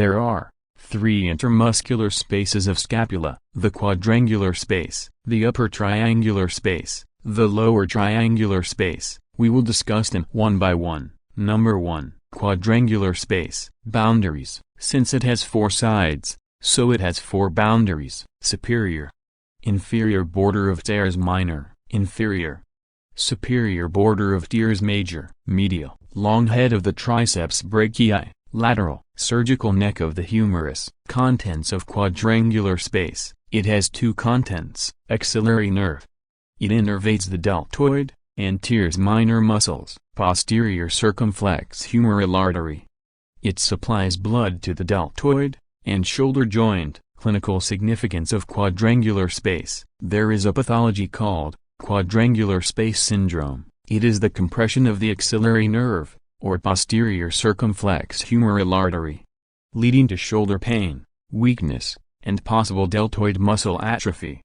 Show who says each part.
Speaker 1: There are 3 intermuscular spaces of scapula: the quadrangular space, the upper triangular space, the lower triangular space. We will discuss them one by one. Number 1. Quadrangular space. Boundaries. Since it has 4 sides, so it has 4 boundaries. Superior. Inferior border of teres minor. Inferior. Superior border of teres major. Medial. Long head of the triceps brachii. Lateral. Surgical neck of the humerus. Contents of quadrangular space. It has 2 contents. Axillary nerve. It innervates the deltoid and teres minor muscles. Posterior circumflex humeral artery. It supplies blood to the deltoid and shoulder joint. Clinical significance of quadrangular space. There is a pathology called quadrangular space syndrome. It is the compression of the axillary nerve, or posterior circumflex humeral artery, leading to shoulder pain, weakness, and possible deltoid muscle atrophy.